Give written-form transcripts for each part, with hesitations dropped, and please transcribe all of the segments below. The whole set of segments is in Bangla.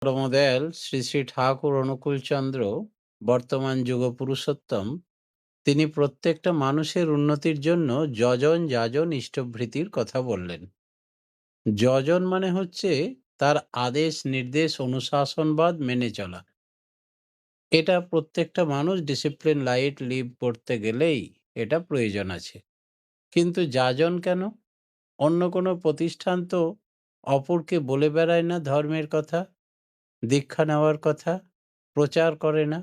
পরমদয়াল শ্রী শ্রী ঠাকুর অনুকূলচন্দ্র বর্তমান যুগ পুরুষোত্তম, তিনি প্রত্যেকটা মানুষের উন্নতির জন্য যজন যাজন ইষ্টভৃতির কথা বললেন। যজন মানে হচ্ছে তার আদেশ নির্দেশ অনুশাসনবাদ মেনে চলা। এটা প্রত্যেকটা মানুষ ডিসিপ্লিন লাইট লিভ করতে গেলেই এটা প্রয়োজন আছে। কিন্তু যাজন কেন? অন্য কোনো প্রতিষ্ঠান তো অপরকে বলে বেড়ায় না ধর্মের কথা, দীক্ষা নেওয়ার কথা, প্রচার করে না।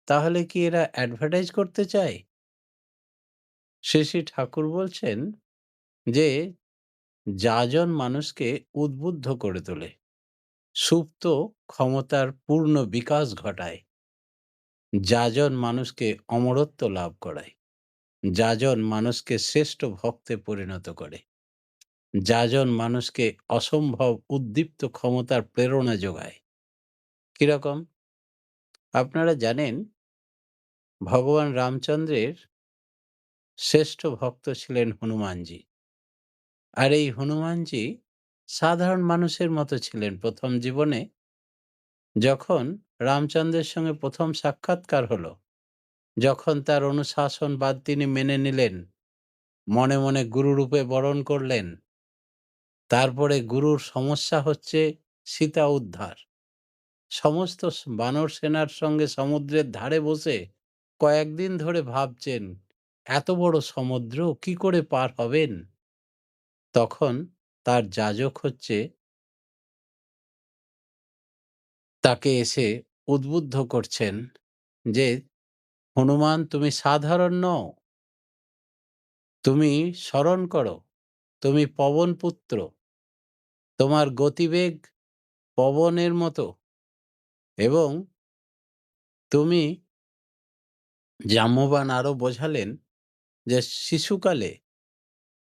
তাহলে কি এরা অ্যাডভার্টাইজ করতে চায়? শ্রী শ্রী ঠাকুর বলছেন যে যাজন মানুষকে উদ্বুদ্ধ করে তোলে, সুপ্ত ক্ষমতার পূর্ণ বিকাশ ঘটায়। যাজন মানুষকে অমরত্ব লাভ করায়। যাজন মানুষকে শ্রেষ্ঠ ভক্তে পরিণত করে। যাজন মানুষকে অসম্ভব উদ্দীপ্ত ক্ষমতার প্রেরণা যোগায়। কিরকম? আপনারা জানেন, ভগবান রামচন্দ্রের শ্রেষ্ঠ ভক্ত ছিলেন হনুমানজি। আর এই হনুমানজি সাধারণ মানুষের মতো ছিলেন। প্রথম জীবনে যখন রামচন্দ্রের সঙ্গে প্রথম সাক্ষাৎকার হলো, যখন তার অনুশাসনবাদ তিনি মেনে নিলেন, মনে মনে গুরুরূপে বরণ করলেন, তারপরে গুরুর সমস্যা হচ্ছে সীতা উদ্ধার। সমস্ত বানর সেনার সঙ্গে সমুদ্রের ধারে বসে কয়েকদিন ধরে ভাবছেন, এত বড় সমুদ্র কি করে পার হবেন? তখন তার যাজক হচ্ছে তাকে এসে উদ্বুদ্ধ করছেন যে, হনুমান, তুমি সাধারণ নও, তুমি স্মরণ করো, তুমি পবন পুত্র, তোমার গতিবেগ পবনের মতো, এবং তুমি জাম্যবান আরো বোঝালেন যে শিশুকালে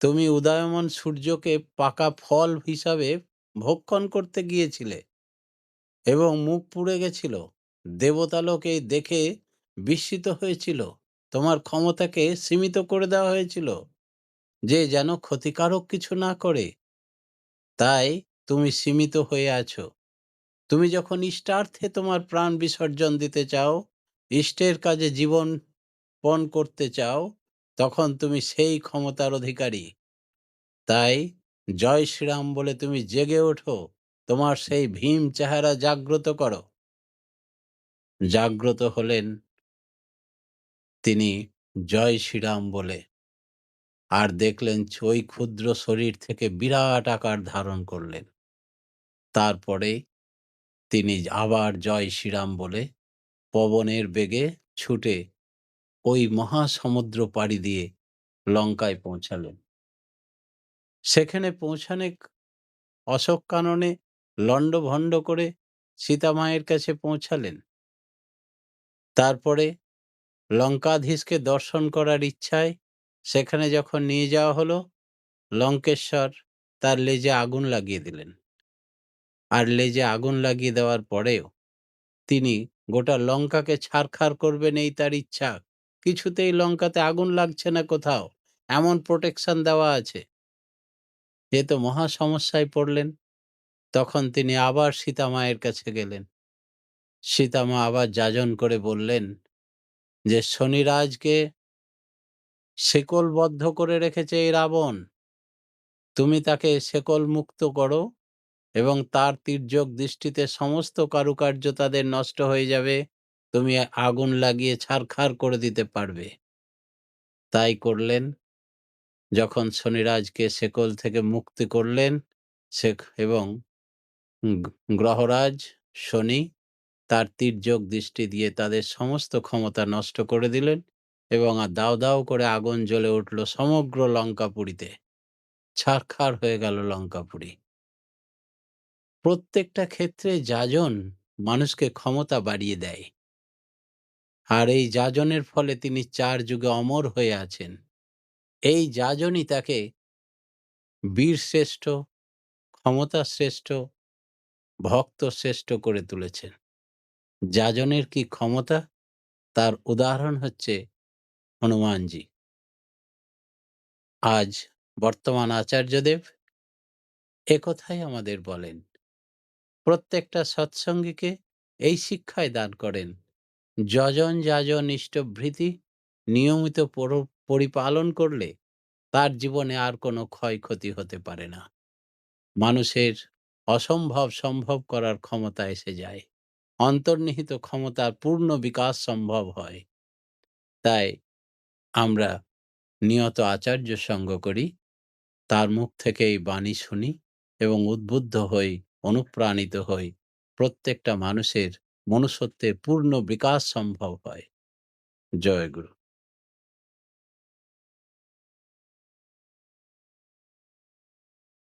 তুমি উদীয়মান সূর্যকে পাকা ফল হিসাবে ভক্ষণ করতে গিয়েছিলে এবং মুখ পুড়ে গেছিল। দেবতালোক এই দেখে বিস্মিত হয়েছিল। তোমার ক্ষমতাকে সীমিত করে দেওয়া হয়েছিল যে যেন ক্ষতিকারক কিছু না করে। তাই তুমি সীমিত হয়ে আছো। তুমি যখন ইষ্টার্থে তোমার প্রাণ বিসর্জন দিতে চাও, ইষ্টের কাজে জীবন পণ করতে চাও, তখন তুমি সেই ক্ষমতার অধিকারী। তাই জয় শ্রীরাম বলে তুমি জেগে ওঠো, তোমার সেই ভীম চেহারা জাগ্রত করো। জাগ্রত হলেন তিনি জয় শ্রীরাম বলে, আর দেখলেন ওই ক্ষুদ্র শরীর থেকে বিরাট আকার ধারণ করলেন। তারপরে তিনি আবার জয় শ্রীরাম বলে পবনের বেগে ছুটে ওই মহাসমুদ্র পাড়ি দিয়ে লঙ্কায় পৌঁছালেন। সেখানে পৌঁছানে অশোক কাননে লণ্ডভণ্ড করে সীতা মায়ের কাছে পৌঁছালেন। তারপরে লঙ্কাধীশকে দর্শন করার ইচ্ছায় সেখানে যখন নিয়ে যাওয়া হলো, লঙ্কেশ্বর তার লেজে আগুন লাগিয়ে দিলেন। আর লেজে আগুন লাগিয়ে দেওয়ার পরেও তিনি গোটা লঙ্কাকে ছারখার করবেন, এই তার ইচ্ছা। কিছুতেই লঙ্কাতে আগুন লাগছে না কোথাও, এমন প্রোটেকশন দেওয়া আছে। এ তো মহা সমস্যায় পড়লেন। তখন তিনি আবার সীতা মায়ের কাছে গেলেন। সীতা মা আবার যাজন করে বললেন যে, শনিরাজকে শেকলবদ্ধ করে রেখেছে এই রাবণ, তুমি তাকে শেকল মুক্ত করো এবং তার তির্যক দৃষ্টিতে সমস্ত কারুকার্য তাদের নষ্ট হয়ে যাবে। তুমি আগুন লাগিয়ে ছারখার করে দিতে পারবে। তাই করলেন। যখন শনিরাজকে শেকল থেকে মুক্তি করলেন, এবং গ্রহরাজ শনি তার তির্যক দৃষ্টি দিয়ে তাদের সমস্ত ক্ষমতা নষ্ট করে দিলেন, এবং দাউ দাউ করে আগুন জ্বলে উঠল সমগ্র লঙ্কাপুরীতে। ছারখার হয়ে গেল লঙ্কাপুরী। প্রত্যেকটা ক্ষেত্রে যাজন মানুষকে ক্ষমতা বাড়িয়ে দেয়। আর এই যাজনের ফলে তিনি 4 যুগে অমর হয়ে আছেন। এই যাজনই তাকে বীর শ্রেষ্ঠ, ক্ষমতা শ্রেষ্ঠ, ভক্ত শ্রেষ্ঠ করে তুলেছেন। যাজনের কি ক্ষমতা, তার উদাহরণ হচ্ছে হনুমানজি। আজ বর্তমান আচার্যদেব একথাই আমাদের বলেন, প্রত্যেকটা সৎসঙ্গীকে এই শিক্ষাই দান করেন। যজন যাজন ইষ্টভৃতি নিয়মিত পরিপালন করলে তার জীবনে আর কোনো ক্ষয়ক্ষতি হতে পারে না। মানুষের অসম্ভব সম্ভব করার ক্ষমতা এসে যায়। অন্তর্নিহিত ক্ষমতার পূর্ণ বিকাশ সম্ভব হয়। তাই আমরা নিয়ত আচার্য সঙ্গ করি, তার মুখ থেকে এই বাণী শুনি এবং উদ্বুদ্ধ হই, অনুপ্রাণিত হই। প্রত্যেকটা মানুষের মনুষ্যত্বের পূর্ণ বিকাশ সম্ভব হয়। জয় গুরু।